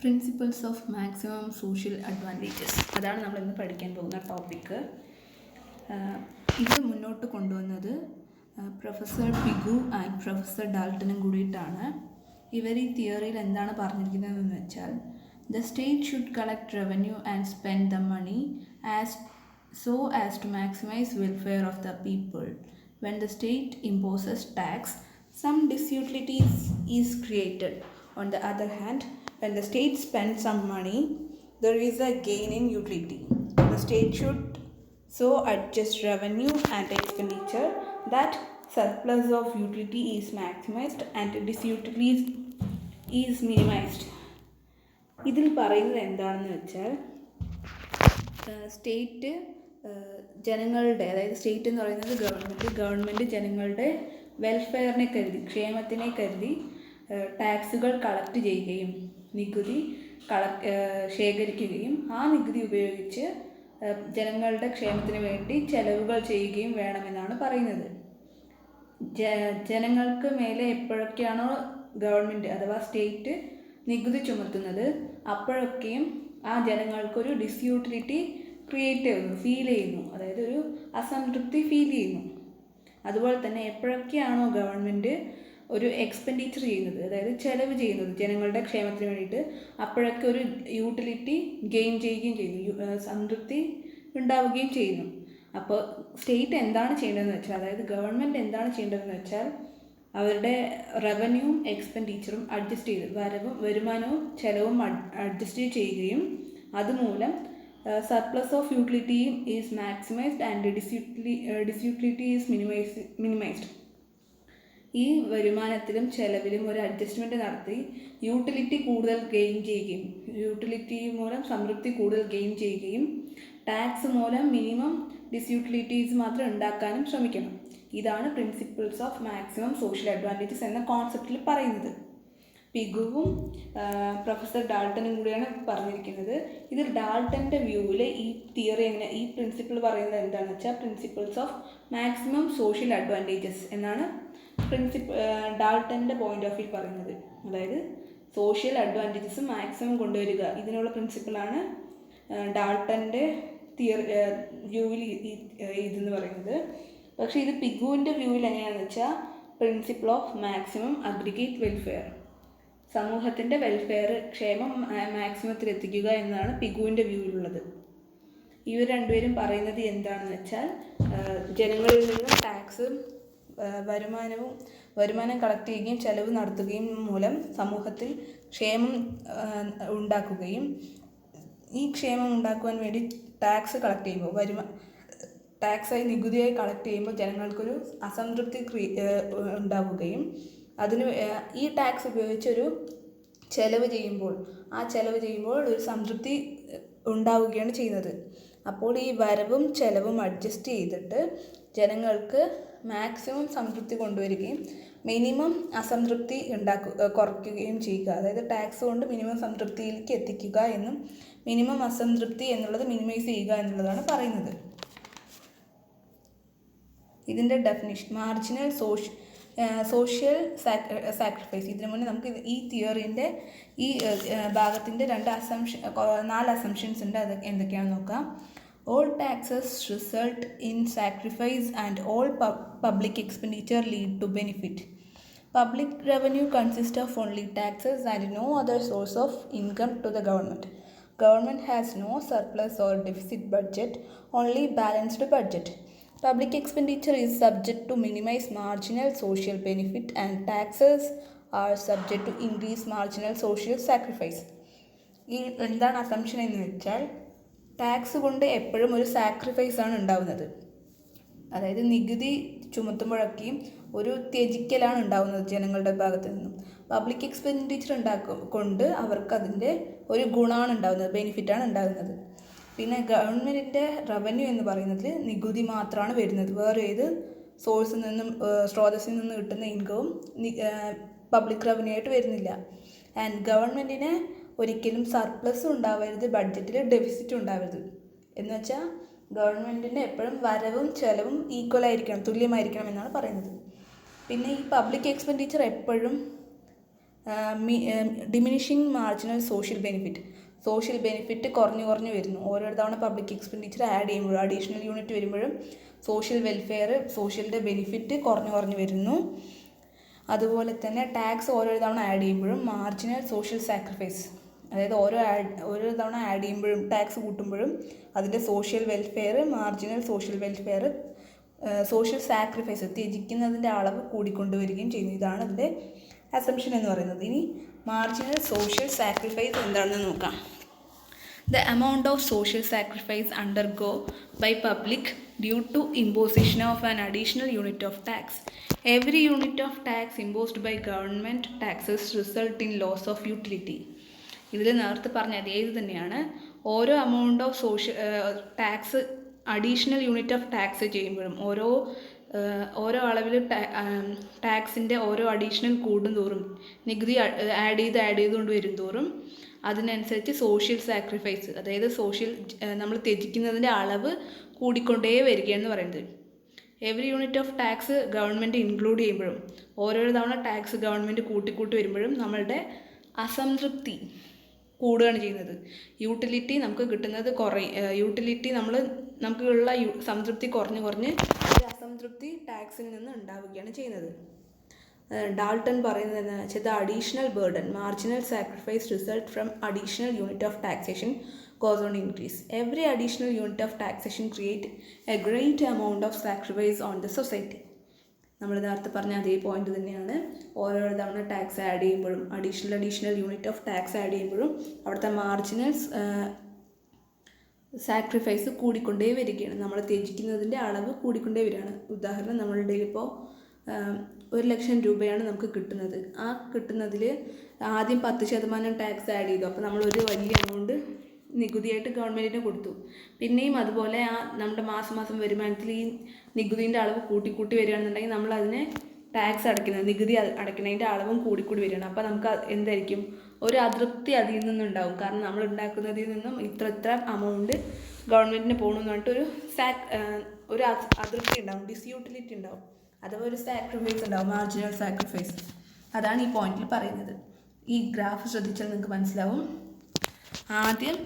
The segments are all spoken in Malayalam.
Principles of maximum social advantages അതാണ് നമ്മളിന്ന് പഠിക്കാൻ പോകുന്ന ടോപ്പിക്ക്. ഇത് മുന്നോട്ട് കൊണ്ടുവന്നത് പ്രൊഫസർ പിഗു ആൻഡ് പ്രൊഫസർ ഡാൾട്ടനും കൂടിയിട്ടാണ്. ഇവർ ഈ തിയറിയിൽ എന്താണ് പറഞ്ഞിരിക്കുന്നതെന്ന് വെച്ചാൽ, the state should collect revenue and spend the money as to maximize welfare of the people. When the state imposes tax, some disutility is created. On the other hand, when the state spends some money, there is a gain in utility. The state should so adjust revenue and expenditure that surplus of utility is maximized and disutility is minimized. ഇതിൽ പറയുന്നത് എന്താണെന്ന് വെച്ചാൽ, സ്റ്റേറ്റ് ജനങ്ങളുടെ, അതായത് സ്റ്റേറ്റ് എന്ന് പറയുന്നത് ഗവൺമെൻറ് ജനങ്ങളുടെ വെൽഫെയറിനെ കരുതി, ക്ഷേമത്തിനെ കരുതി ടാക്സുകൾ കളക്ട് ചെയ്യുകയും നികുതി ശേഖരിക്കുകയും ആ നികുതി ഉപയോഗിച്ച് ജനങ്ങളുടെ ക്ഷേമത്തിന് വേണ്ടി ചെലവുകൾ ചെയ്യുകയും വേണമെന്നാണ് പറയുന്നത്. ജനങ്ങൾക്ക് മേലെ എപ്പോഴൊക്കെയാണോ ഗവൺമെൻറ് അഥവാ സ്റ്റേറ്റ് നികുതി ചുമത്തുന്നത്, അപ്പോഴൊക്കെയും ആ ജനങ്ങൾക്കൊരു ഡിസ്യൂട്ടിലിറ്റി ഫീൽ ചെയ്യുന്നു, അതായത് ഒരു അസംതൃപ്തി ഫീൽ ചെയ്യുന്നു. അതുപോലെ തന്നെ എപ്പോഴൊക്കെയാണോ ഗവൺമെൻറ് ഒരു എക്സ്പെൻഡിച്ചർ ചെയ്യുന്നത്, അതായത് ചെലവ് ചെയ്യുന്നത് ജനങ്ങളുടെ ക്ഷേമത്തിന് വേണ്ടിയിട്ട്, അപ്പോഴൊക്കെ ഒരു യൂട്ടിലിറ്റി ഗെയിൻ ചെയ്യുകയും ചെയ്യുന്നു, സംതൃപ്തി ഉണ്ടാവുകയും ചെയ്യുന്നു. അപ്പോൾ സ്റ്റേറ്റ് എന്താണ് ചെയ്യേണ്ടതെന്ന് വെച്ചാൽ, അതായത് ഗവൺമെൻറ് എന്താണ് ചെയ്യേണ്ടതെന്ന് വെച്ചാൽ, അവരുടെ റവന്യൂവും എക്സ്പെൻഡിച്ചറും അഡ്ജസ്റ്റ് ചെയ്ത്, വരുമാനവും ചെലവും അഡ്ജസ്റ്റ് ചെയ്യുകയും അതുമൂലം surplus of utility is maximised and ഡിസ്യൂട്ടിലിറ്റി is minimised. ഈ വരുമാനത്തിലും ചെലവിലും ഒരു അഡ്ജസ്റ്റ്മെൻറ്റ് നടത്തി യൂട്ടിലിറ്റി കൂടുതൽ ഗെയിൻ ചെയ്യുകയും, യൂട്ടിലിറ്റി മൂലം സംതൃപ്തി കൂടുതൽ ഗെയിൻ ചെയ്യുകയും, ടാക്സ് മൂലം മിനിമം ഡിസ്യൂട്ടിലിറ്റീസ് മാത്രം ഉണ്ടാക്കാനും ശ്രമിക്കണം. ഇതാണ് principles of maximum social advantages എന്ന കോൺസെപ്റ്റിൽ പറയുന്നത്. പിഗുവും പ്രൊഫസർ ഡാൾട്ടനും കൂടിയാണ് പറഞ്ഞിരിക്കുന്നത്. ഇതിൽ ഡാൾട്ടൻ്റെ വ്യൂവിൽ ഈ തിയറി ഈ പ്രിൻസിപ്പിൾ പറയുന്നത് എന്താണെന്ന് വെച്ചാൽ, principles of maximum social advantages എന്നാണ് ഡാൾട്ടൻ്റെ പോയിന്റ് ഓഫ് വ്യൂ പറയുന്നത്. അതായത് സോഷ്യൽ അഡ്വാൻറ്റേജസ് മാക്സിമം കൊണ്ടുവരിക, ഇതിനുള്ള പ്രിൻസിപ്പിളാണ് ഡാൾട്ടൻ്റെ വ്യൂവിൽ ഇതെന്ന് പറയുന്നത്. പക്ഷേ ഇത് പിഗുവിൻ്റെ വ്യൂവിൽ എങ്ങനെയാണെന്ന് വെച്ചാൽ, principle of maximum aggregate welfare, സമൂഹത്തിൻ്റെ വെൽഫെയർ ക്ഷേമം മാക്സിമത്തിലെത്തിക്കുക എന്നതാണ് പിഗുവിൻ്റെ വ്യൂവിലുള്ളത്. ഇവർ രണ്ടുപേരും പറയുന്നത് എന്താണെന്ന് വെച്ചാൽ, ജനങ്ങളിൽ നിന്ന് ടാക്സ് വരുമാനം കളക്ട് ചെയ്യുകയും ചെലവ് നടത്തുകയും മൂലം സമൂഹത്തിൽ ക്ഷേമം ഉണ്ടാക്കുകയും, ഈ ക്ഷേമം ഉണ്ടാക്കുവാൻ വേണ്ടി ടാക്സ് കളക്ട് ചെയ്യുമ്പോൾ, ടാക്സായി നികുതിയായി കളക്ട് ചെയ്യുമ്പോൾ ജനങ്ങൾക്കൊരു അസംതൃപ്തി ഉണ്ടാവുകയും, ഈ ടാക്സ് ഉപയോഗിച്ചൊരു ചെലവ് ചെയ്യുമ്പോൾ ഒരു സംതൃപ്തി ഉണ്ടാവുകയാണ് ചെയ്യുന്നത്. അപ്പോൾ ഈ വരവും ചെലവും അഡ്ജസ്റ്റ് ചെയ്തിട്ട് ജനങ്ങൾക്ക് മാക്സിമം സംതൃപ്തി കൊണ്ടുവരികയും മിനിമം അസംതൃപ്തി കുറയ്ക്കുകയും ചെയ്യുക. അതായത് ടാക്സ് കൊണ്ട് മിനിമം സംതൃപ്തിയിലേക്ക് എത്തിക്കുക എന്നും മിനിമം അസംതൃപ്തി എന്നുള്ളത് മിനിമൈസ് ചെയ്യുക എന്നുള്ളതാണ് പറയുന്നത്. ഇതിൻ്റെ ഡെഫിനിഷൻ, മാർജിനൽ സോഷ്യൽ സാക്രിഫൈസ്. ഇതിനു മുന്നേ നമുക്ക് ഈ തിയറിൻ്റെ ഈ ഭാഗത്തിൻ്റെ 4 അസംഷൻസ് ഉണ്ട്. അത് എന്തൊക്കെയാണെന്ന് നോക്കാം. All taxes result in sacrifice and all public expenditure lead to benefit. Public revenue consists of only taxes and no other source of income to the government. Government has no surplus or deficit budget, only balanced budget. Public expenditure is subject to minimize marginal social benefit and taxes are subject to increase marginal social sacrifice. ഈ എന്താണ് അസംഷൻ എന്ന് വെച്ചാൽ, ടാക്സ് കൊണ്ട് എപ്പോഴും ഒരു സാക്രിഫൈസാണ് ഉണ്ടാവുന്നത്. അതായത് നികുതി ചുമത്തുമ്പോഴൊക്കെയും ഒരു ത്യജിക്കലാണ് ഉണ്ടാവുന്നത് ജനങ്ങളുടെ ഭാഗത്ത് നിന്നും. പബ്ലിക് എക്സ്പെൻഡിച്ചർ കൊണ്ട് അവർക്ക് അതിൻ്റെ ഒരു ഗുണമാണ് ഉണ്ടാകുന്നത്, ബെനിഫിറ്റാണ് ഉണ്ടാകുന്നത്. പിന്നെ ഗവൺമെൻറ്റിൻ്റെ റവന്യൂ എന്ന് പറയുന്നത് നികുതി മാത്രമാണ് വരുന്നത്. വേറെ ഏത് സ്രോതസ്സിൽ നിന്നും കിട്ടുന്ന ഇൻകവും പബ്ലിക് റവന്യൂ ആയിട്ട് വരുന്നില്ല. ആൻഡ് ഗവൺമെൻറ്റിന് ഒരിക്കലും സർപ്ലസ് ഉണ്ടാവരുത്, ബഡ്ജറ്റിൽ ഡെഫിസിറ്റ് ഉണ്ടാവരുത്. എന്ന് വെച്ചാൽ ഗവൺമെൻറ്റിൻ്റെ എപ്പോഴും വരവും ചെലവും തുല്യമായിരിക്കണം എന്നാണ് പറയുന്നത്. പിന്നെ ഈ പബ്ലിക് എക്സ്പെൻഡിച്ചർ എപ്പോഴും ഡിമിനിഷിങ് മാർജിനൽ സോഷ്യൽ ബെനിഫിറ്റ് കുറഞ്ഞു വരുന്നു. ഓരോ തവണ പബ്ലിക് എക്സ്പെൻഡിച്ചർ ആഡ് ചെയ്യുമ്പോഴും അഡീഷണൽ യൂണിറ്റ് വരുമ്പോഴും സോഷ്യലിൻ്റെ ബെനിഫിറ്റ് കുറഞ്ഞു വരുന്നു. അതുപോലെ തന്നെ ടാക്സ് ഓരോ തവണ ആഡ് ചെയ്യുമ്പോഴും മാർജിനൽ സോഷ്യൽ സാക്രിഫൈസ്, അതായത് ഓരോ തവണ ആഡ് ചെയ്യുമ്പോഴും ടാക്സ് കൂട്ടുമ്പോഴും അതിൻ്റെ മാർജിനൽ സോഷ്യൽ സാക്രിഫൈസ് ത്യജിക്കുന്നതിൻ്റെ അളവ് കൂടിക്കൊണ്ടുവരികയും ചെയ്യുന്നു. ഇതാണ് അതിൻ്റെ അസംഷൻ എന്ന് പറയുന്നത്. ഇനി മാർജിനൽ സോഷ്യൽ സാക്രിഫൈസ് എന്താണെന്ന് നോക്കാം. The amount of social sacrifice undergo by public due to imposition of an additional unit of tax. Every unit of tax imposed by government taxes result in loss of utility. ഇതിൽ നേരത്തെ പറഞ്ഞ അതേ ഇത് തന്നെയാണ്. ഓരോ amount of tax additional unit of tax ചെയ്യുമ്പോഴും ഓരോ അളവിൽ ടാക്സിൻ്റെ ഓരോ അഡീഷണൽ കൂടുന്തോറും നികുതി ആഡ് ചെയ്തുകൊണ്ട് വരും തോറും അതിനനുസരിച്ച് സോഷ്യൽ സാക്രിഫൈസ്, അതായത് നമ്മൾ ത്യജിക്കുന്നതിൻ്റെ അളവ് കൂടിക്കൊണ്ടേ വരികയെന്ന് പറയുന്നത്. Every unit of tax government include ചെയ്യുമ്പോഴും ഓരോരോ തവണ ടാക്സ് ഗവൺമെൻറ് കൂട്ടി വരുമ്പോഴും നമ്മളുടെ അസംതൃപ്തി കൂടുകയാണ് ചെയ്യുന്നത്. യൂട്ടിലിറ്റി നമുക്ക് കിട്ടുന്നത് നമുക്കുള്ള സംതൃപ്തി കുറഞ്ഞ് ഒരു അസംതൃപ്തി ടാക്സിൽ നിന്ന് ഉണ്ടാവുകയാണ് ചെയ്യുന്നത്. ഡാൾട്ടൺ പറയുന്നത് എന്താണെന്ന് വെച്ചാൽ the additional burden marginal sacrifice result from additional unit of taxation goes on increase. Every additional unit of taxation create a great amount of sacrifice on the society. നമ്മൾ നേരത്തെ പറഞ്ഞ അതേ പോയിന്റ് തന്നെയാണ്. ഓരോ തവണ ടാക്സ് ആഡ് ചെയ്യുമ്പോഴും additional unit of tax add ചെയ്യുമ്പോഴും അവിടുത്തെ മാർജിനൽ സാക്രിഫൈസ് കൂടിക്കൊണ്ടേ വരികയാണ്. നമ്മൾ ത്യജിക്കുന്നതിൻ്റെ അളവ് കൂടിക്കൊണ്ടേ വരികയാണ്. ഉദാഹരണം, നമ്മളുടെ ഇപ്പോൾ 1,00,000 രൂപയാണ് നമുക്ക് കിട്ടുന്നത്. ആ കിട്ടുന്നതിൽ ആദ്യം 10% ടാക്സ് ആഡ് ചെയ്തു. അപ്പോൾ നമ്മളൊരു വലിയ എമൗണ്ട് നികുതിയായിട്ട് ഗവൺമെൻറ്റിന് കൊടുത്തു. പിന്നെയും അതുപോലെ നമ്മുടെ മാസം വരുമാനത്തിൽ ഈ നികുതിൻ്റെ അളവ് കൂട്ടി വരികയാണെന്നുണ്ടെങ്കിൽ നമ്മൾ അതിനെ നികുതി അടയ്ക്കുന്നതിൻ്റെ അളവും കൂടി വരികയാണ്. അപ്പോൾ നമുക്ക് എന്തായിരിക്കും, ഒരു അതൃപ്തി അതിൽ നിന്നുണ്ടാവും. കാരണം നമ്മൾ ഉണ്ടാക്കുന്നതിൽ നിന്നും ഇത്ര അമൗണ്ട് ഗവൺമെൻറ്റിന് പോകണമെന്ന് പറഞ്ഞിട്ട് ഒരു അതൃപ്തി ഉണ്ടാവും, ഡിസ്യൂട്ടിലിറ്റി ഉണ്ടാവും, അഥവാ ഒരു സാക്രിഫൈസ് ഉണ്ടാവും, മാർജിനൽ സാക്രിഫൈസ്. അതാണ് ഈ പോയിന്റിൽ പറയുന്നത്. ഈ ഗ്രാഫ് ശ്രദ്ധിച്ചാൽ നിങ്ങൾക്ക് മനസ്സിലാവും. ആദ്യം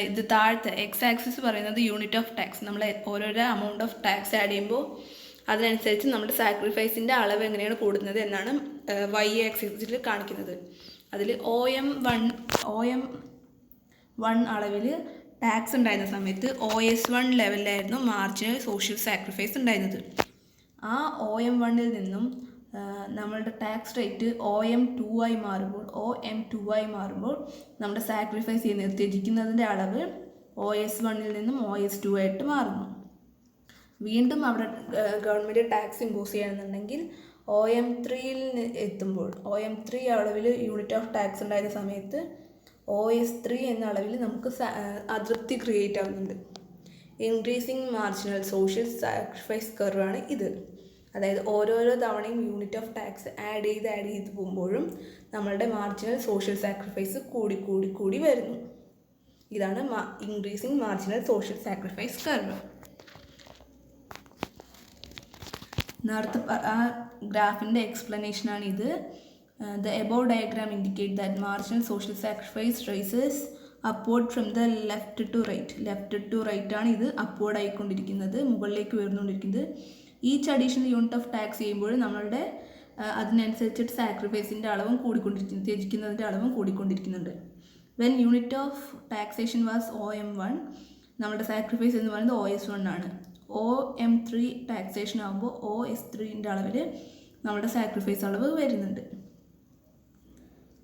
ഇത് താഴത്തെ എക്സ് ആക്സിസ് പറയുന്നത് യൂണിറ്റ് ഓഫ് ടാക്സ്, നമ്മൾ ഓരോരോ എമൗണ്ട് ഓഫ് ടാക്സ് ആഡ് ചെയ്യുമ്പോൾ അതിനനുസരിച്ച് നമ്മുടെ സാക്രിഫൈസിൻ്റെ അളവ് എങ്ങനെയാണ് കൂടുന്നത് എന്നാണ് വൈ ആക്സിസിൽ കാണിക്കുന്നത്. അതിൽ OM1 അളവിൽ ടാക്സ് ഉണ്ടായിരുന്ന സമയത്ത് OS1 ലെവലിലായിരുന്നു മാർജിനൽ സോഷ്യൽ സാക്രിഫൈസ് ഉണ്ടായിരുന്നത്. ആ OM1 നിന്നും നമ്മളുടെ ടാക്സ് റേറ്റ് OM2 ആയി മാറുമ്പോൾ നമ്മുടെ സാക്രിഫൈസ് ത്യജിക്കുന്നതിൻ്റെ അളവ് OS1 നിന്നും OS2 ആയിട്ട് മാറുന്നു. വീണ്ടും അവിടെ ഗവൺമെൻറ് ടാക്സ് ഇമ്പോസ് ചെയ്യുകയാണെന്നുണ്ടെങ്കിൽ OM3 എത്തുമ്പോൾ OM3 അളവിൽ യൂണിറ്റ് ഓഫ് ടാക്സ് ഉണ്ടായിരുന്ന സമയത്ത് OS3 എന്ന അളവിൽ നമുക്ക് അതൃപ്തി ക്രിയേറ്റ് ആവുന്നുണ്ട്. ഇൻക്രീസിങ് മാർജിനൽ സോഷ്യൽ സാക്രിഫൈസ് കർവാണ് ഇത്. അതായത് ഓരോരോ തവണയും യൂണിറ്റ് ഓഫ് ടാക്സ് ആഡ് ചെയ്ത് പോകുമ്പോഴും നമ്മളുടെ മാർജിനൽ സോഷ്യൽ സാക്രിഫൈസ് കൂടി വരുന്നു. ഇതാണ് increasing marginal social sacrifice curve. നേരത്തെ ആ ഗ്രാഫിൻ്റെ എക്സ്പ്ലനേഷനാണ് ഇത്. The above diagram indicate that marginal social sacrifice rises upward from the left to right ആണ് ഇത് upward ആയിക്കൊണ്ടിരിക്കുന്നത്, മുകളിലേക്ക് ഉയർന്നുകൊണ്ടിരിക്കുന്നത്. Each additional unit of tax ചെയ്യുമ്പോൾ നമ്മളുടെ അതിനനുസരിച്ചിട്ട് സാക്രിഫൈസിൻ്റെ അളവും ത്യജിക്കുന്നതിൻ്റെ അളവും കൂടിക്കൊണ്ടിരിക്കുന്നുണ്ട്. When unit of taxation was OM1, നമ്മുടെ സാക്രിഫൈസ് എന്ന് പറയുന്നത് OS1 ആണ്. OM3 ടാക്സേഷൻ ആകുമ്പോൾ OS3ൻ്റെ അളവിൽ നമ്മുടെ സാക്രിഫൈസ് അളവ് വരുന്നുണ്ട്.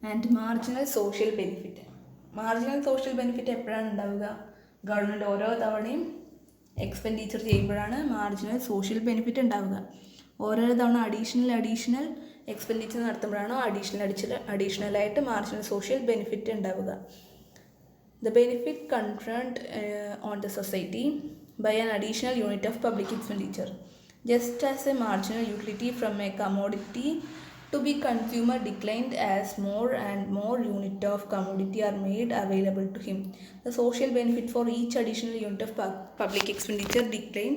ആൻഡ് മാർജിനൽ സോഷ്യൽ ബെനിഫിറ്റ് എപ്പോഴാണ് ഉണ്ടാവുക? ഗവൺമെൻറ് ഓരോ തവണയും എക്സ്പെൻഡിച്ചർ ചെയ്യുമ്പോഴാണ് മാർജിനൽ സോഷ്യൽ ബെനിഫിറ്റ് ഉണ്ടാവുക. ഓരോ തവണ അഡീഷണൽ എക്സ്പെൻഡിച്ചർ നടത്തുമ്പോഴാണോ അഡീഷണലായിട്ട് മാർജിനൽ സോഷ്യൽ ബെനിഫിറ്റ് ഉണ്ടാവുക. The benefit conferred on the society by an additional unit of public expenditure. Just as a marginal utility from a commodity to be consumer declined as more and more unit of commodity are made available to him, the social benefit for each additional unit of public expenditure decline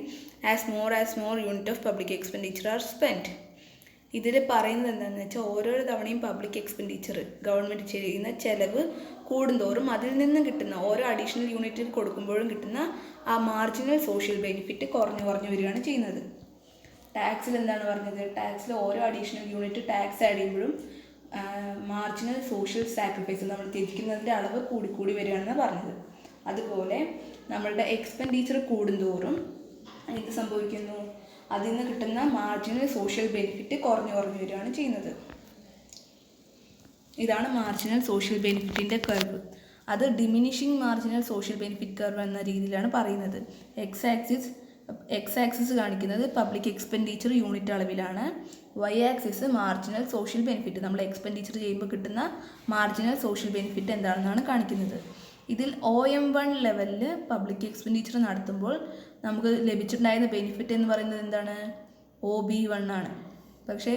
as more unit of public expenditure are spent. ഇതിൽ പറയുന്നത് എന്താണെന്ന് വെച്ചാൽ ഓരോ തവണയും പബ്ലിക് എക്സ്പെൻഡിച്ചർ ഗവൺമെൻറ് ചെയ്യുന്ന ചിലവ് കൂടുന്തോറും അതിൽ നിന്ന് കിട്ടുന്ന ഓരോ അഡീഷണൽ യൂണിറ്റിൽ കൊടുക്കുമ്പോഴും കിട്ടുന്ന ആ മാർജിനൽ സോഷ്യൽ ബെനിഫിറ്റ് കുറഞ്ഞു വരികയാണ് ചെയ്യുന്നത്. ടാക്സിൽ എന്താണ് പറഞ്ഞത്? ടാക്സിൽ ഓരോ അഡീഷണൽ യൂണിറ്റ് ടാക്സ് ആഡ് ചെയ്യുമ്പോഴും മാർജിനൽ സോഷ്യൽ സാക്രിഫൈസ് നമ്മൾ തിരിക്കുന്നതിൻ്റെ അളവ് കൂടി വരികയാണെന്ന് പറഞ്ഞത്. അതുപോലെ നമ്മളുടെ എക്സ്പെൻഡിച്ചർ കൂടുന്തോറും എന്ത് സംഭവിക്കുന്നു? അതിൽ നിന്ന് കിട്ടുന്ന മാർജിനൽ സോഷ്യൽ ബെനിഫിറ്റ് കുറഞ്ഞു വരികയാണ് ചെയ്യുന്നത്. ഇതാണ് മാർജിനൽ സോഷ്യൽ ബെനിഫിറ്റിൻ്റെ കർവ്. അത് diminishing marginal social benefit curve എന്ന രീതിയിലാണ് പറയുന്നത്. എക്സ് ആക്സിസ് കാണിക്കുന്നത് പബ്ലിക് എക്സ്പെൻഡിച്ചർ യൂണിറ്റ് അളവിലാണ്. Y axis marginal social benefit, നമ്മൾ എക്സ്പെൻഡിച്ചർ ചെയ്യുമ്പോൾ കിട്ടുന്ന മാർജിനൽ സോഷ്യൽ ബെനിഫിറ്റ് എന്താണെന്നാണ് കാണിക്കുന്നത്. ഇതിൽ OM1 ലെവലിൽ പബ്ലിക് എക്സ്പെൻഡിച്ചർ നടത്തുമ്പോൾ നമുക്ക് ലഭിച്ചിട്ടുണ്ടായിരുന്ന ബെനിഫിറ്റ് എന്ന് പറയുന്നത് എന്താണ്? OB1 ആണ്. പക്ഷേ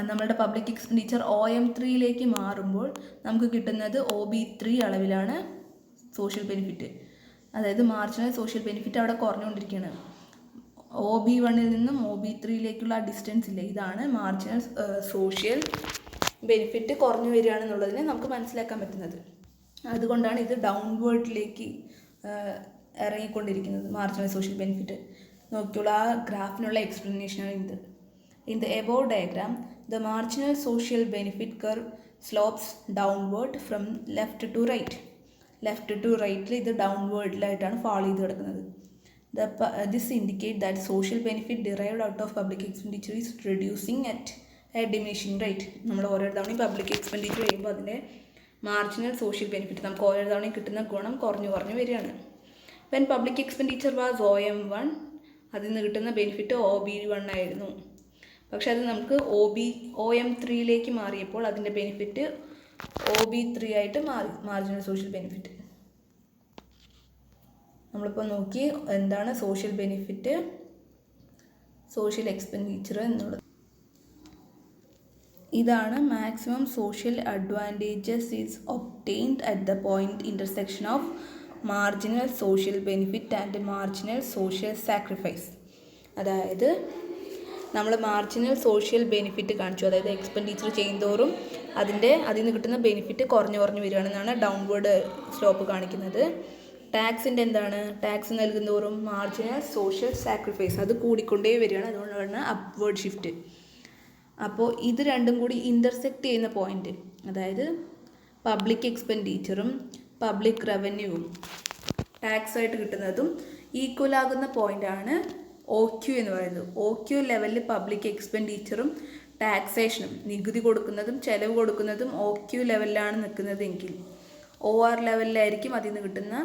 നമ്മളുടെ പബ്ലിക് എക്സ്പെൻഡിച്ചർ OM3യിലേക്ക് മാറുമ്പോൾ നമുക്ക് കിട്ടുന്നത് OB3 അളവിലാണ് സോഷ്യൽ ബെനിഫിറ്റ്. അതായത് മാർജിനൽ സോഷ്യൽ ബെനിഫിറ്റ് അവിടെ കുറഞ്ഞുകൊണ്ടിരിക്കുകയാണ്. OB1ൽ നിന്നും OB3യിലേക്കുള്ള ആ ഡിസ്റ്റൻസ് ഇല്ലേ, ഇതാണ് മാർജിനൽ സോഷ്യൽ ബെനിഫിറ്റ് കുറഞ്ഞു വരികയാണെന്നുള്ളതിനെ നമുക്ക് മനസ്സിലാക്കാൻ പറ്റുന്നത്. അതുകൊണ്ടാണ് ഇത് ഡൗൺവേർഡിലേക്ക് ഇറങ്ങിക്കൊണ്ടിരിക്കുന്നത് മാർജിനൽ സോഷ്യൽ ബെനിഫിറ്റ്. നോക്കിയുള്ള ആ ഗ്രാഫിനുള്ള എക്സ്പ്ലനേഷനാണ് ഇത്. In the above diagram the marginal social benefit curve slopes downward from left to റൈറ്റിൽ ഇത് ഡൗൺവേർഡിലായിട്ടാണ് ഫാൾ ചെയ്ത് കിടക്കുന്നത്. This indicate that social benefit derived out of public expenditure is reducing at a diminishing rate. നമ്മൾ ഓരോ തവണയും പബ്ലിക് എക്സ്പെൻഡിച്ചർ ചെയ്യുമ്പോൾ അതിൻ്റെ മാർജിനൽ സോഷ്യൽ ബെനിഫിറ്റ് നമുക്ക് ഓരോ തവണയും കിട്ടുന്ന ഗുണം കുറഞ്ഞു വരികയാണ്. When public expenditure was OM1, അതിൽ നിന്ന് കിട്ടുന്ന ബെനിഫിറ്റ് OB1 ആയിരുന്നു. പക്ഷെ അത് നമുക്ക് OM3യിലേക്ക് മാറിയപ്പോൾ അതിൻ്റെ ബെനിഫിറ്റ് OB3 ആയിട്ട് മാറി, മാർജിനൽ സോഷ്യൽ ബെനിഫിറ്റ്. നമ്മളിപ്പോൾ നോക്കി എന്താണ് സോഷ്യൽ ബെനിഫിറ്റ്, സോഷ്യൽ എക്സ്പെൻഡിച്ചർ എന്നുള്ളത്. ഇതാണ് maximum social advantages is obtained at the point intersection of marginal social benefit and marginal social sacrifice. അതായത് നമ്മൾ മാർജിനൽ സോഷ്യൽ ബെനിഫിറ്റ് കാണിച്ചു, അതായത് എക്സ്പെൻഡിച്ചർ ചെയ്യുന്തോറും അതിൽ നിന്ന് കിട്ടുന്ന ബെനിഫിറ്റ് കുറഞ്ഞു വരികയാണെന്നാണ് ഡൗൺവേർഡ് സ്ലോപ്പ് കാണിക്കുന്നത്. ടാക്സിൻ്റെ എന്താണ്? ടാക്സ് നൽകുന്തോറും മാർജിനൽ സോഷ്യൽ സാക്രിഫൈസ് അത് കൂടിക്കൊണ്ടേ വരികയാണ്. അതുകൊണ്ടാണ് അപ്വേർഡ് ഷിഫ്റ്റ്. അപ്പോൾ ഇത് രണ്ടും കൂടി ഇൻ്റർസെക്റ്റ് ചെയ്യുന്ന പോയിന്റ്, അതായത് പബ്ലിക് എക്സ്പെൻഡിച്ചറും പബ്ലിക് റവന്യൂവും ടാക്സ് ആയിട്ട് കിട്ടുന്നതും ഈക്വൽ ആകുന്ന പോയിൻ്റാണ് OQ എന്ന് പറയുന്നത്. OQ ലെവലിൽ പബ്ലിക് എക്സ്പെൻഡിച്ചറും ടാക്സേഷനും നികുതി കൊടുക്കുന്നതും ചെലവ് കൊടുക്കുന്നതും OQ ലെവലിലാണ് നിൽക്കുന്നതെങ്കിൽ OR ലെവലിലായിരിക്കും അതിൽ നിന്ന് കിട്ടുന്ന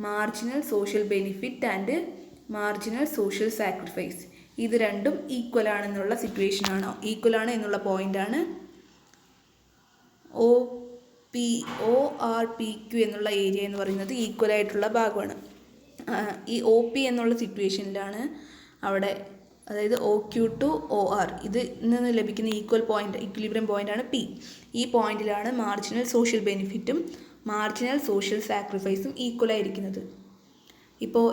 marginal social benefit and marginal social sacrifice. ഇത് രണ്ടും ഈക്വൽ ആണെന്നുള്ള സിറ്റുവേഷനാണ്, ഈക്വൽ ആണ് എന്നുള്ള പോയിൻ്റാണ് ORPQ എന്നുള്ള ഏരിയ എന്ന് പറയുന്നത് ഈക്വൽ ആയിട്ടുള്ള ഭാഗമാണ്. ഈ OP എന്നുള്ള സിറ്റുവേഷനിലാണ് അവിടെ, അതായത് OQ to OR ഇതിൽ നിന്ന് ലഭിക്കുന്ന ഈക്വിലിബ്രിയം പോയിൻ്റാണ് P. ഈ പോയിന്റിലാണ് മാർജിനൽ സോഷ്യൽ ബെനിഫിറ്റും മാർജിനൽ സോഷ്യൽ സാക്രിഫൈസും ഈക്വലായിരിക്കുന്നത്. ഇപ്പോൾ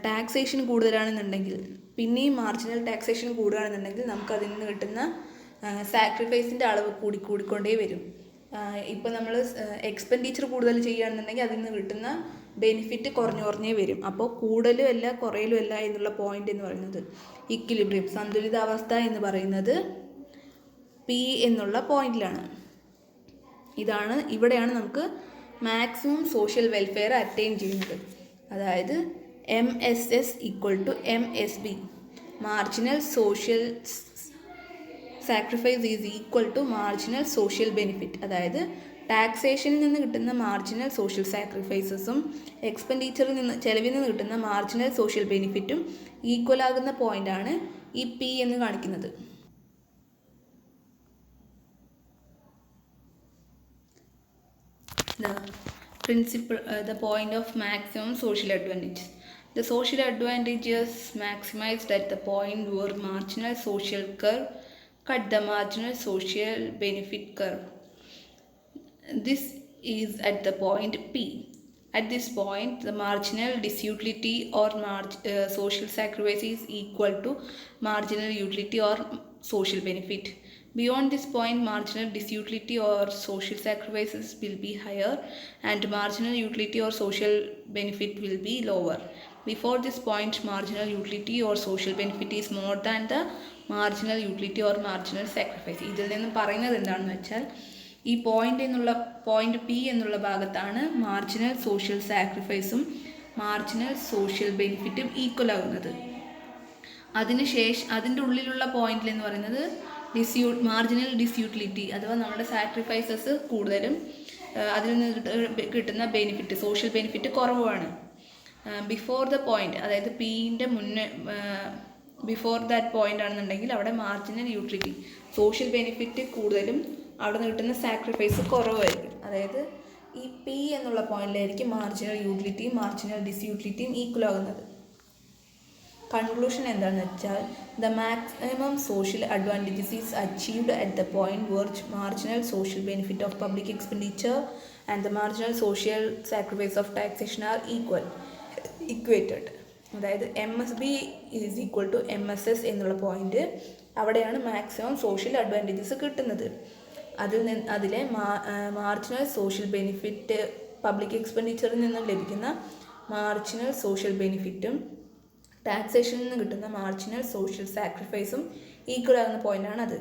ടാക്സേഷൻ കൂടുതലാണെന്നുണ്ടെങ്കിൽ പിന്നെയും മാർജിനൽ ടാക്സേഷൻ കൂടുകയാണെന്നുണ്ടെങ്കിൽ നമുക്ക് അതിൽ നിന്ന് കിട്ടുന്ന സാക്രിഫൈസിൻ്റെ അളവ് കൂടിക്കൊണ്ടേ വരും. ഇപ്പോൾ നമ്മൾ എക്സ്പെൻഡിച്ചർ കൂടുതൽ ചെയ്യുകയാണെന്നുണ്ടെങ്കിൽ അതിൽ നിന്ന് കിട്ടുന്ന ബെനിഫിറ്റ് കുറഞ്ഞേ വരും. അപ്പോൾ കൂടലും അല്ല കുറയലും അല്ല എന്നുള്ള പോയിന്റ് എന്ന് പറയുന്നത് ഇക്വിലിബ്രിയം, സന്തുലിതാവസ്ഥ എന്ന് പറയുന്നത് P എന്നുള്ള പോയിന്റിലാണ്. ഇവിടെയാണ് നമുക്ക് മാക്സിമം സോഷ്യൽ വെൽഫെയർ അറ്റൈൻ ചെയ്യുന്നത്. അതായത് MSS = MSB, marginal social sacrifice is equal to marginal social benefit. അതായത് ടാക്സേഷനിൽ നിന്ന് കിട്ടുന്ന മാർജിനൽ സോഷ്യൽ സാക്രിഫൈസസും ചെലവിൽ നിന്ന് കിട്ടുന്ന മാർജിനൽ സോഷ്യൽ ബെനിഫിറ്റും ഈക്വൽ ആകുന്ന പോയിൻ്റാണ് ഈ P എന്ന് കാണിക്കുന്നത്. The point of maximum social advantage. The social advantages maximized at the point where marginal social curve cut the marginal social benefit curve. This is at the point P. At this point, the marginal disutility or social sacrifice is equal to marginal utility or social benefit. Beyond this point, marginal disutility or social sacrifices will be higher and marginal utility or social benefit will be lower. Before this point, marginal utility or social benefit is more than the marginal utility or marginal sacrifice. ഇതിൽ നിന്നും പറയുന്നത് എന്താണെന്ന് വെച്ചാൽ ഈ പോയിന്റ് പി എന്നുള്ള ഭാഗത്താണ് മാർജിനൽ സോഷ്യൽ സാക്രിഫൈസും മാർജിനൽ സോഷ്യൽ ബെനിഫിറ്റും ഈക്വൽ ആകുന്നത്. അതിൻ്റെ ഉള്ളിലുള്ള പോയിന്റിൽ എന്ന് പറയുന്നത് മാർജിനൽ ഡിസ്യൂട്ടിലിറ്റി അഥവാ നമ്മുടെ സാക്രിഫൈസസ് കൂടുതലും അതിൽ നിന്ന് കിട്ടുന്ന ബെനിഫിറ്റ് സോഷ്യൽ ബെനിഫിറ്റ് കുറവാണ്. ബിഫോർ ദ പോയിന്റ്, അതായത് പിൻ്റെ മുന്നേ ബിഫോർ ദാറ്റ് പോയിന്റ് ആണെന്നുണ്ടെങ്കിൽ അവിടെ മാർജിനൽ യൂട്ടിലിറ്റി സോഷ്യൽ ബെനിഫിറ്റ് കൂടുതലും അവിടെ നിന്ന് കിട്ടുന്ന സാക്രിഫൈസ് കുറവായിരിക്കും. അതായത് ഈ പി എന്നുള്ള പോയിന്റിലായിരിക്കും മാർജിനൽ യൂട്ടിലിറ്റിയും മാർജിനൽ ഡിസ്യൂട്ടിലിറ്റിയും ഈക്വൽ ആകുന്നത്. കൺക്ലൂഷൻ എന്താണെന്ന് വെച്ചാൽ the maximum social advantages is achieved at the point where marginal social benefit of public expenditure and the marginal social sacrifice of taxation are equated. അതായത് MSB is equal to MSS എന്നുള്ള പോയിന്റ്, അവിടെയാണ് മാക്സിമം സോഷ്യൽ അഡ്വാൻറ്റേജസ് കിട്ടുന്നത്. അതിലെ മാർജിനൽ സോഷ്യൽ ബെനിഫിറ്റ് പബ്ലിക് എക്സ്പെൻഡിച്ചറിൽ നിന്നും ലഭിക്കുന്ന മാർജിനൽ സോഷ്യൽ ബെനിഫിറ്റും ടാക്സേഷനിൽ നിന്ന് കിട്ടുന്ന മാർജിനൽ സോഷ്യൽ സാക്രിഫൈസും ഈക്വൽ ആകുന്ന പോയിൻ്റാണ് അത്.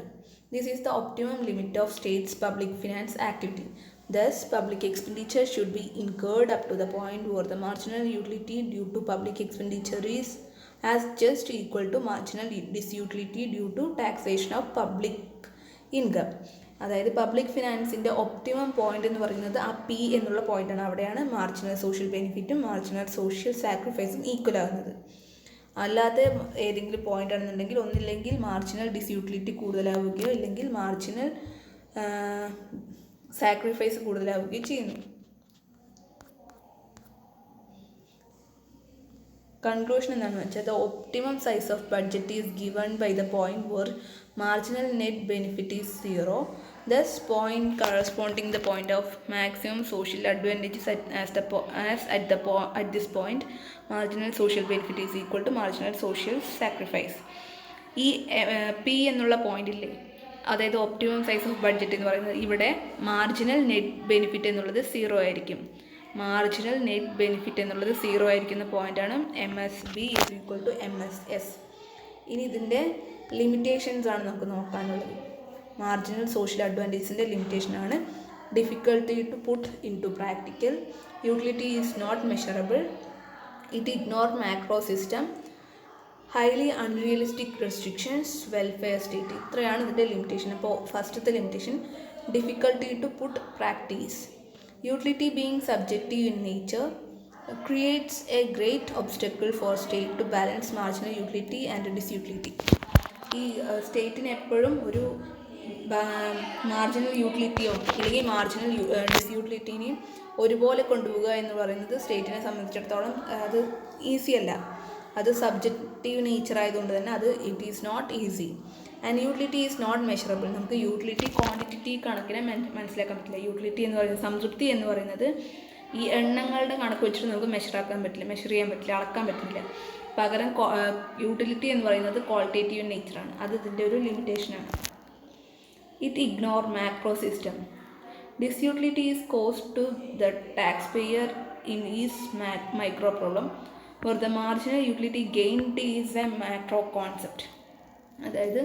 This is the optimum limit of States public finance activity. Thus, public expenditure should be incurred up to the point where the marginal utility due to public expenditure is as just equal to marginal disutility due to taxation of public income. അതായത് പബ്ലിക് ഫിനാൻസിൻ്റെ ഒപ്റ്റിമം പോയിന്റ് എന്ന് പറയുന്നത് ആ പി എന്നുള്ള പോയിൻ്റാണ്. അവിടെയാണ് മാർജിനൽ സോഷ്യൽ ബെനിഫിറ്റും മാർജിനൽ സോഷ്യൽ സാക്രിഫൈസും ഈക്വൽ ആകുന്നത്. അല്ലാതെ ഏതെങ്കിലും പോയിന്റ് ആണെന്നുണ്ടെങ്കിൽ ഒന്നില്ലെങ്കിൽ മാർജിനൽ ഡിസ്യൂട്ടിലിറ്റി കൂടുതലാവുകയോ ഇല്ലെങ്കിൽ മാർജിനൽ സാക്രിഫൈസ് കൂടുതലാവുകയും ചെയ്യുന്നു. കൺക്ലൂഷൻ എന്താണെന്ന് വെച്ചാൽ the optimum size of budget is given by the point where marginal net benefit is 0. Thus, point corresponding the point of maximum social advantages at this point, marginal social benefit is equal to marginal social sacrifice. ഈ പി എന്നുള്ള പോയിന്റില്ലേ, അതായത് ഒപ്റ്റിമം സൈസ് ഓഫ് ബഡ്ജറ്റ് എന്ന് പറയുന്നത്, ഇവിടെ മാർജിനൽ നെറ്റ് ബെനിഫിറ്റ് എന്നുള്ളത് 0 ആയിരിക്കും. മാർജിനൽ നെറ്റ് ബെനിഫിറ്റ് എന്നുള്ളത് 0 ആയിരിക്കുന്ന പോയിന്റാണ് MSB is equal to MSS. ഇനി ഇതിൻ്റെ ലിമിറ്റേഷൻസ് ആണ് നമുക്ക് നോക്കാനുള്ളത്. മാർജിനൽ സോഷ്യൽ അഡ്വാൻറ്റേജസിൻ്റെ ലിമിറ്റേഷനാണ് difficulty to put into practical, utility is not measurable, it ignore macro system, highly unrealistic restrictions, welfare state. ഇത്രയാണ് ഇതിൻ്റെ ലിമിറ്റേഷൻ. അപ്പോൾ ഫസ്റ്റത്തെ limitation difficulty to put practice. Utility being subjective in nature creates a great obstacle for state to balance marginal utility and disutility. ഈ സ്റ്റേറ്റിന് എപ്പോഴും ഒരു മാർജിനൽ യൂട്ടിലിറ്റിയോ അല്ലെങ്കിൽ മാർജിനൽ ഡിസ്യൂട്ടിലിറ്റീനെയും ഒരുപോലെ കൊണ്ടുപോവുക എന്ന് പറയുന്നത് സ്റ്റേറ്റിനെ സംബന്ധിച്ചിടത്തോളം അത് ഈസി അല്ല. അത് സബ്ജക്റ്റീവ് നേച്ചർ ആയതുകൊണ്ട് തന്നെ അത് it is not easy. And utility is not measurable. നമുക്ക് യൂട്ടിലിറ്റി ക്വാണ്ടിറ്റി കണക്കിനെ മനസ്സിലാക്കാൻ പറ്റില്ല. യൂട്ടിലിറ്റി എന്ന് പറയുന്നത്, സംതൃപ്തി എന്ന് പറയുന്നത് ഈ എണ്ണങ്ങളുടെ കണക്ക് വെച്ചിട്ട് നമുക്ക് മെഷർ ചെയ്യാൻ പറ്റില്ല, അളക്കാൻ പറ്റില്ല. പകരം യൂട്ടിലിറ്റി എന്ന് പറയുന്നത് ക്വാളിറ്റേറ്റീവ് നേച്ചറാണ്. അത് ഇതിൻ്റെ ഒരു ലിമിറ്റേഷനാണ്. It ignore macro system. Disutility is cost to the tax payer in is micro problem for the marginal utility gained is a macro concept. അതായത്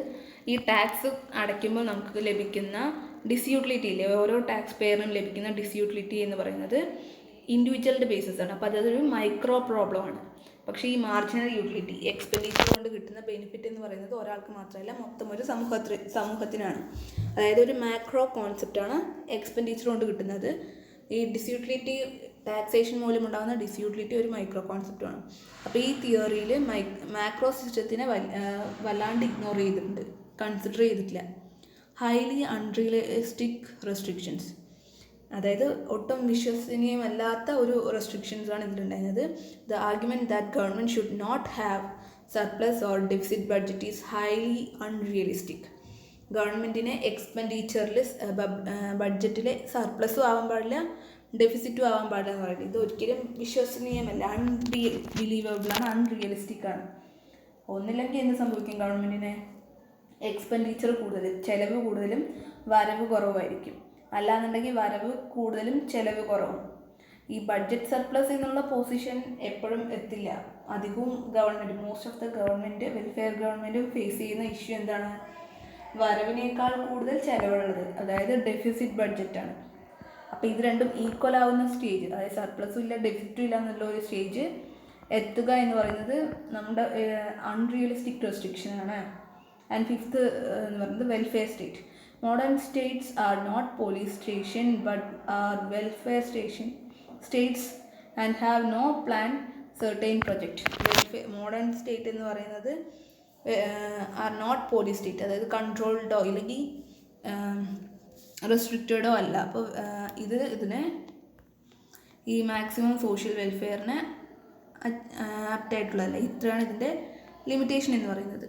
ഈ ടാക്സ് അടയ്ക്കുമ്പോൾ നമുക്ക് ലഭിക്കുന്ന ഡിസ്യൂട്ടിലിറ്റി ഇല്ലേ, ഓരോ ടാക്സ് പേയറിനും ലഭിക്കുന്ന ഡിസ്യൂട്ടിലിറ്റി എന്ന് പറയുന്നത് ഇൻഡിവിജ്വലിൻ്റെ ബേസിസ് ആണ്. അപ്പോൾ അതൊരു മൈക്രോ പ്രോബ്ലമാണ്. പക്ഷേ ഈ മാർജിനൽ യൂട്ടിലിറ്റി എക്സ്പെൻഡിച്ചർ കൊണ്ട് കിട്ടുന്ന ബെനിഫിറ്റ് എന്ന് പറയുന്നത് ഒരാൾക്ക് മാത്രമല്ല, മൊത്തം ഒരു സമൂഹത്തിനാണ്. അതായത് ഒരു മാക്രോ കോൺസെപ്റ്റാണ് എക്സ്പെൻഡിച്ചർ കൊണ്ട് കിട്ടുന്നത്. ഈ ഡിസ്യൂട്ടിലിറ്റി ടാക്സേഷൻ മൂലം ഉണ്ടാകുന്ന ഡിസ്യൂട്ടിലിറ്റി ഒരു മൈക്രോ കോൺസെപ്റ്റാണ്. അപ്പോൾ ഈ തിയറിയിൽ മാക്രോ സിസ്റ്റത്തിനെ വല്ലാണ്ട് ഇഗ്നോർ ചെയ്തിട്ടുണ്ട്, കൺസിഡർ ചെയ്തിട്ടില്ല. ഹൈലി അൺറിയലിസ്റ്റിക് റെസ്ട്രിക്ഷൻസ്, അതായത് ഒട്ടും വിശ്വസനീയമല്ലാത്ത ഒരു റെസ്ട്രിക്ഷൻസാണ് ഇതിലുണ്ടായിരുന്നത്. The argument that government should not have surplus or deficit budget is highly unrealistic. ഗവൺമെൻറ്റിന് എക്സ്പെൻഡിച്ചറിൽ ബഡ്ജറ്റിൽ സർപ്ലസും ആവാൻ പാടില്ല, ഡെഫിസിറ്റും ആവാൻ പാടില്ല എന്ന് പറയുന്നത് ഇത് ഒരിക്കലും വിശ്വസനീയമല്ല, അൺബിലീവബിളാണ്, അൺറിയലിസ്റ്റിക് ആണ്. ഒന്നില്ലെങ്കിൽ എന്ത് സംഭവിക്കും, ഗവൺമെൻറ്റിന് എക്സ്പെൻഡിച്ചർ കൂടുതൽ, ചിലവ് കൂടുതലും വരവ് കുറവായിരിക്കും. അല്ലാന്നുണ്ടെങ്കിൽ വരവ് കൂടുതലും ചിലവ് കുറവും. ഈ ബഡ്ജറ്റ് സർപ്ലസ് എന്നുള്ള പൊസിഷൻ എപ്പോഴും എത്തില്ല. അധികവും government, most of the government, welfare government face ചെയ്യുന്ന ഇഷ്യൂ എന്താണ്? വരവിനേക്കാൾ കൂടുതൽ ചിലവുള്ളത്, അതായത് ഡെഫിസിറ്റ് ബഡ്ജറ്റാണ്. അപ്പോൾ ഇത് രണ്ടും ഈക്വൽ ആവുന്ന സ്റ്റേജ്, അതായത് സർപ്ലസും ഇല്ല ഡെഫിസിറ്റും ഇല്ല എന്നുള്ള ഒരു സ്റ്റേജ് എത്തുക എന്ന് പറയുന്നത് നമ്മുടെ അൺറിയലിസ്റ്റിക് റെസ്ട്രിക്ഷനാണ്. ആൻഡ് ഫിഫ്ത്ത് എന്ന് പറയുന്നത് welfare state. Modern states are not police station but are welfare states and have no plan certain project. Modern state എന്ന് പറയുന്നത് ആർ നോട്ട് പോലീസ് സ്റ്റേറ്റ്, അതായത് കൺട്രോൾഡോ ഇല്ലെങ്കിൽ റെസ്ട്രിക്റ്റഡോ അല്ല. അപ്പോൾ ഇതിനെ ഈ മാക്സിമം സോഷ്യൽ വെൽഫെയറിന് ആപ്റ്റായിട്ടുള്ളതല്ല. ഇത്രയാണ് ഇതിൻ്റെ ലിമിറ്റേഷൻ എന്ന് പറയുന്നത്.